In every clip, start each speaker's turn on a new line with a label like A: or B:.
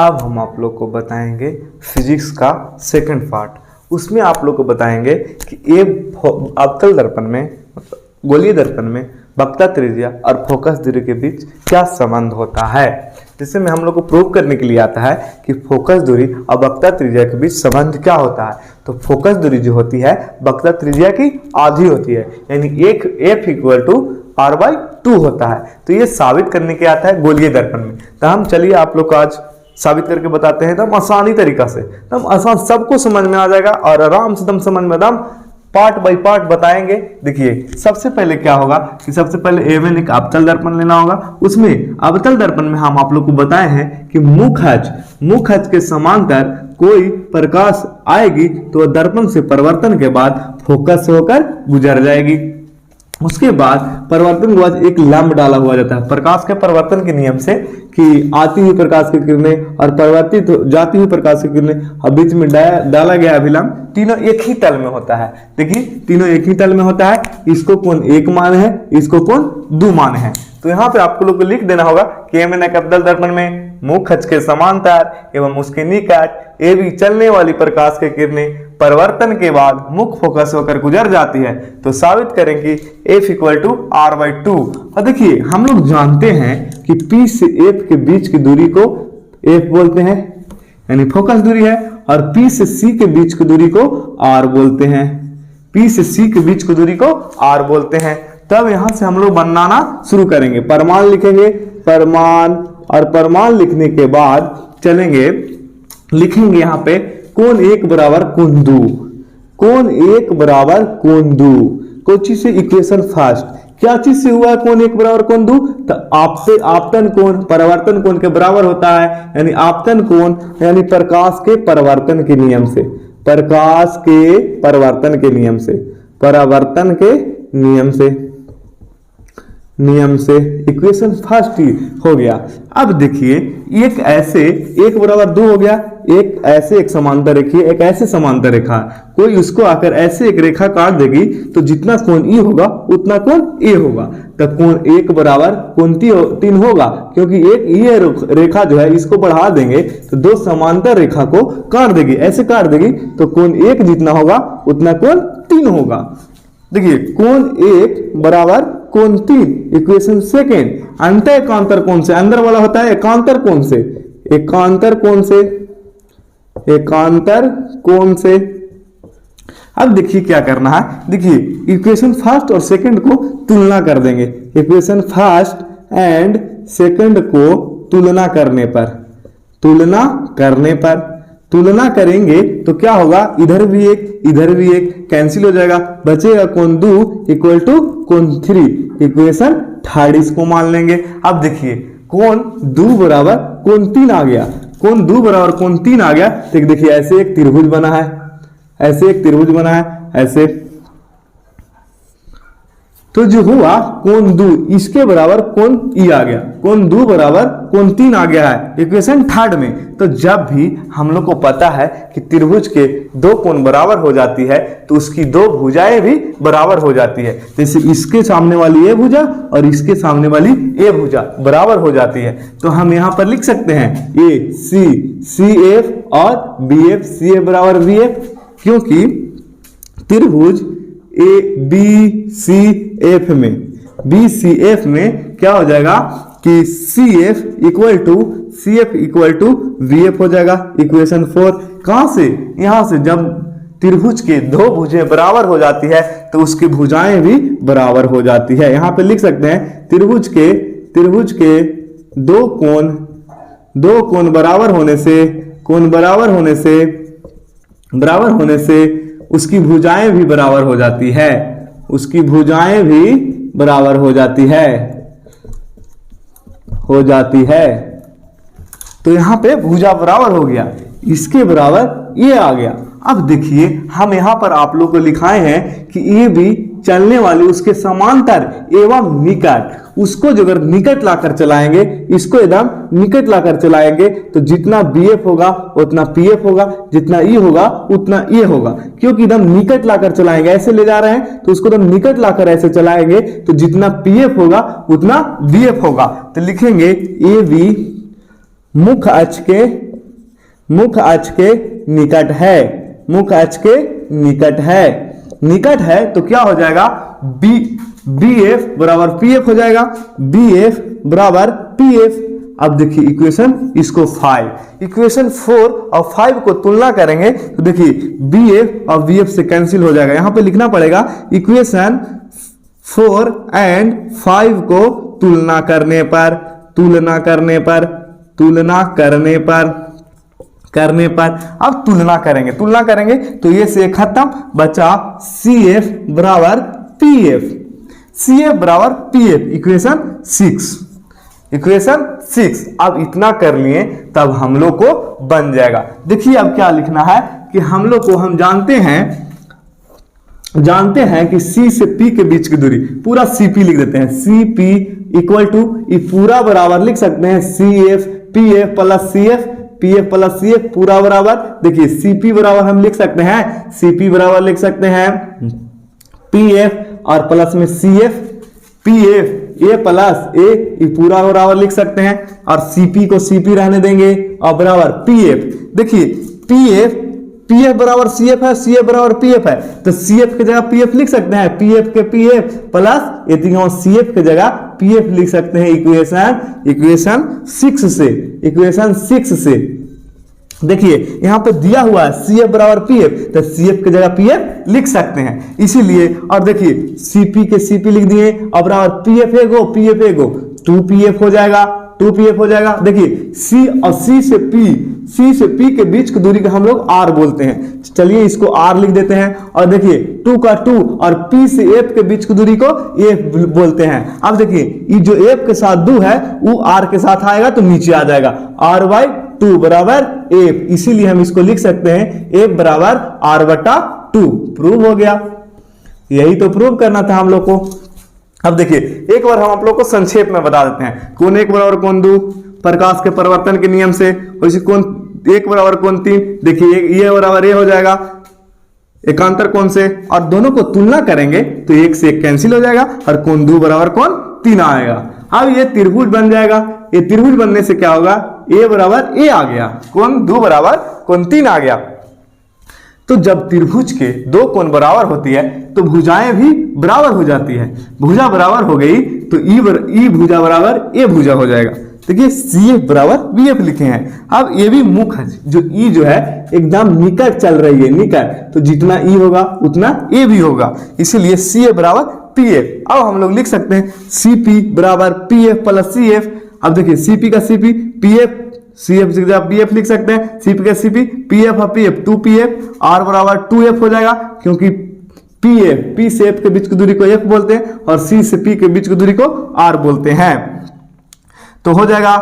A: अब हम आप लोग को बताएंगे फिजिक्स का सेकंड पार्ट। उसमें आप लोग को बताएंगे कि ये अवतल दर्पण में गोलीय दर्पण में वक्रता त्रिज्या और फोकस दूरी के बीच क्या संबंध होता है। जिससे में हम लोग को प्रूव करने के लिए आता है कि फोकस दूरी और वक्रता त्रिज्या के बीच संबंध क्या होता है। तो फोकस दूरी जो होती है वक्रता त्रिज्या की आधी होती है, यानी एक F इक्वल टू R/2 होता है। तो ये साबित करने के आता है गोलीय दर्पण में। तो हम चलिए आप लोग को आज साबित करके बताते हैं एकदम आसानी तरीका से, एकदम आसान, सबको समझ में आ जाएगा और आराम से एकदम समझ में एकदम पार्ट बाय पार्ट बताएंगे। देखिए सबसे पहले क्या होगा कि सबसे पहले A1 एक अवतल दर्पण लेना होगा। उसमें अवतल दर्पण में हम आप लोग को बताए हैं कि मुख्य अक्ष के समांतर कोई प्रकाश आएगी तो दर्पण से परिवर्तन के बाद फोकस से होकर गुजर जाएगी। उसके बाद परिवर्तन के बाद एक लंब डाला हुआ जाता है प्रकाश के परिवर्तन के नियम से कि आती हुई प्रकाश की किरणें और परिवर्तित जाती हुई प्रकाश की किरणें और बीच में डाला गया अभिलंब तीनों एक ही तल में होता है। देखिए तीनों एक ही तल में होता है। इसको कोण 1 मान है, इसको कोण 2 मान है। तो यहाँ पे आपको लोग को लिख देना होगा कि A1 एक अवतल दर्पण में मुख्य अक्ष के समांतर एवं उसके निकट AB चलने वाली प्रकाश की किरणें परिवर्तन के बाद मुख्य फोकस होकर गुजर जाती है। तो साबित करेंगे F इक्वल टू R/2। और देखिए हम लोग जानते हैं कि P से F के बीच की दूरी को F बोलते हैं, यानी फोकस दूरी है, और P से C के बीच की दूरी को R बोलते हैं। P से C के बीच की दूरी को R बोलते हैं। तब यहां से हम लोग बनाना शुरू करेंगे, परमाण लिखेंगे, परमाण, और परमाण लिखने के बाद चलेंगे लिखेंगे यहाँ पे कोण 1 बराबर कोण 2, कोण 1 बराबर कोण 2। कोई चीज से इक्वेशन फर्स्ट, क्या चीज से हुआ है कोण 1 बराबर कोण 2? तो आपतन कोण परिवर्तन कोण के बराबर होता है, यानी आपतन कोण यानी प्रकाश के परिवर्तन के नियम से, प्रकाश के परिवर्तन के नियम से, परिवर्तन के नियम से इक्वेशन फर्स्ट ही हो गया। अब देखिए एक ऐसे 1 बराबर 2 हो गया, एक ऐसे एक समांतर रेखी, एक ऐसे समांतर रेखा, कोई उसको आकर ऐसे एक रेखा काट देगी तो जितना कोण E होगा उतना कोण A होगा। तो कोण 1 बराबर कोण 3 होगा, क्योंकि एक ये रेखा जो है इसको बढ़ा देंगे तो दो समांतर रेखा को काट देगी, ऐसे काट देगी तो कोण 1 जितना होगा उतना कोण 3 होगा। देखिए कोण 1 बराबर कोण 3 इक्वेशन सेकेंड। अंतर एकांतर कोण से, अंदर वाला होता है एकांतर कोण से, एकांतर कोण से, एकांतर कोण से। अब देखिए क्या करना है, देखिए इक्वेशन फर्स्ट और सेकंड को तुलना कर देंगे। इक्वेशन फर्स्ट एंड सेकंड को तुलना करने पर, तुलना करेंगे तो क्या होगा, इधर भी एक कैंसिल हो जाएगा, बचेगा कोण 2 इक्वल टू कोण 3, इक्वेशन थर्ड इसको मान लेंगे। अब देखिए कोण 2 बराबर कोण 3 आ गया, कोण 2 बराबर कोण 3 आ गया। तो देखिए ऐसे एक त्रिभुज बना है, ऐसे एक त्रिभुज बना है, ऐसे। तो जो हुआ कोण 2 इसके बराबर कोण E आ गया, कोण 2 बराबर कोण 3 आ गया है इक्वेशन थर्ड में। तो जब भी हम लोग को पता है कि त्रिभुज के दो कोण बराबर हो जाती है तो उसकी दो भुजाएं भी बराबर हो जाती है। जैसे इसके सामने वाली ये भुजा और इसके सामने वाली ये भुजा बराबर हो जाती है, तो हम यहां पर लिख सकते हैं CF और BF, CF बराबर BF, क्योंकि त्रिभुज BCF में क्या हो जाएगा कि CF इक्वल टू VF हो जाएगा इक्वेशन 4। कहां से, यहां से जब त्रिभुज के दो भुजें बराबर हो जाती है तो उसकी भुजाएं भी बराबर हो जाती है। यहां पे लिख सकते हैं त्रिभुज के दो कोण बराबर होने से उसकी भुजाएं भी बराबर हो जाती है, उसकी भुजाएं भी बराबर हो जाती है। तो यहां पे भुजा बराबर हो गया, इसके बराबर ये आ गया। अब देखिए हम यहां पर आप लोग को लिखाए हैं कि ये भी चलने वाली उसके समांतर एवं निकट, उसको जो अगर निकट लाकर चलाएंगे, इसको एकदम निकट लाकर चलाएंगे तो जितना BF होगा उतना PF होगा, जितना E होगा उतना E होगा, क्योंकि एकदम निकट लाकर चलाएंगे। ऐसे ले जा रहे हैं तो उसको एकदम निकट लाकर ऐसे चलाएंगे तो जितना PF होगा उतना BF होगा। तो लिखेंगे AB मुख्य अक्ष के मुख अक्ष के निकट है, मुख अक्ष के निकट है, निकट है तो क्या हो जाएगा, बी एफ बराबर पी एफ हो जाएगा, बी एफ बराबर पी एफ। अब देखिए इक्वेशन इसको 5, इक्वेशन 4 और 5 को तुलना करेंगे तो देखिए बी एफ और बी एफ से कैंसिल हो जाएगा। यहां पे लिखना पड़ेगा इक्वेशन 4 एंड 5 को तुलना करने पर, तुलना करने पर, तुलना करने पर, करने पर। अब तुलना करेंगे, तुलना करेंगे तो ये से खत्म, बचा सी एफ बराबर पी एफ, सी एफ बराबर पी एफ, इक्वेशन 6, इक्वेशन 6। अब इतना कर लिए तब हम लोग को बन जाएगा। देखिए अब क्या लिखना है कि हम लोग को, हम जानते हैं कि C से P के बीच की दूरी, पूरा CP लिख देते हैं, CP इक्वल टू, ये पूरा बराबर लिख सकते हैं CF PF plus CF, PF plus CF पूरा बराबर। देखिए CP बराबर हम लिख सकते हैं, CP बराबर लिख सकते हैं PF और प्लस में CF, PF A plus A, ये पूरा बराबर लिख सकते हैं और CP को CP रहने देंगे और बराबर PF। देखिए PF बराबर CF है, CF बराबर PF है, तो CF की जगह PF लिख सकते हैं, PF के PF प्लस यदि हम CF की जगह PF लिख सकते हैं इक्वेशन 6 से, इक्वेशन 6 से। देखिए यहां पे दिया हुआ है CF बराबर PF, तो CF की जगह PF लिख सकते हैं इसीलिए। और देखिए CP के CP लिख दिए और बराबर PF एगो 2PF हो जाएगा, 2PF हो जाएगा। देखिए C और C से P के बीच की दूरी को हम लोग R बोलते हैं, चलिए इसको R लिख देते हैं। और देखिए 2 का 2 और P से F के बीच की दूरी को F बोलते हैं। अब देखिए ये जो F के साथ 2 है वो R के साथ आएगा तो नीचे आ जाएगा, R बाई 2 बराबर F, इसीलिए हम इसको लिख सकते हैं F बराबर R बटा 2। प्रूव हो गया, यही तो प्रूव करना था हम लोग को। अब देखिए एक बार हम आप लोग को संक्षेप में बता देते हैं, कोण 1 बराबर कोण 2 प्रकाश के परिवर्तन के नियम से, वैसे कोण 1 बराबर कोण 3, देखिए ये बराबर ये हो जाएगा एकांतर कोण से, और दोनों को तुलना करेंगे तो 1 से 1 कैंसिल हो जाएगा और कोण 2 बराबर कोण 3 आएगा। अब ये त्रिभुज बन जाएगा, ये त्रिभुज बनने से क्या होगा, A बराबर A आ गया, कोण 2 बराबर कोण 3 आ गया। तो जब त्रिभुज के दो कोण बराबर होती है तो भुजाएं भी बराबर हो जाती है, भुजा बराबर हो गई तो ई भुजा बराबर ए भुजा हो जाएगा। देखिए CF बराबर BF लिखे हैं। अब ये भी मुख है, जो ई जो है एकदम निकट चल रही है, निकट, तो जितना ई होगा उतना ए भी होगा, इसीलिए CF बराबर PF। अब हम लोग लिख सकते हैं CP बराबर PF प्लस CF। अब देखिए CP का CP PF, CF से PF लिख सकते हैं, CP का CP PF और PF 2PF, R बराबर 2F हो जाएगा, क्योंकि PF P से F के बीच की दूरी को F बोलते हैं और C से P के बीच की दूरी को R बोलते हैं। तो हो जाएगा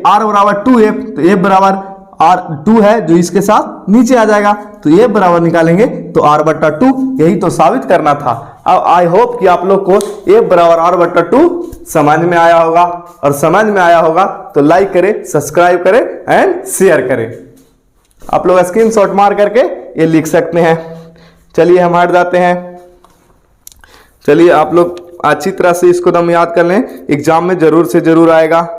A: R बराबर 2F, तो F बराबर R 2 है जो इसके साथ नीचे आ जाएगा, तो F बराबर निकालेंगे तो R बट्टा 2, यही तो साबित करना था। अब आई होप कि आप लोग को F बराबर R बट्टा 2 समझ में आया होगा, और समझ में आया होगा तो लाइक करें, सब्सक्राइब करें एंड शेयर करें। आप लोग स्क्रीनशॉट मार करके ये लिख सकते हैं। चलिए हम हट जाते हैं। चलिए आप लोग अच्छी तरह से इसको दम याद कर लें, एग्जाम में जरूर से जरूर आएगा।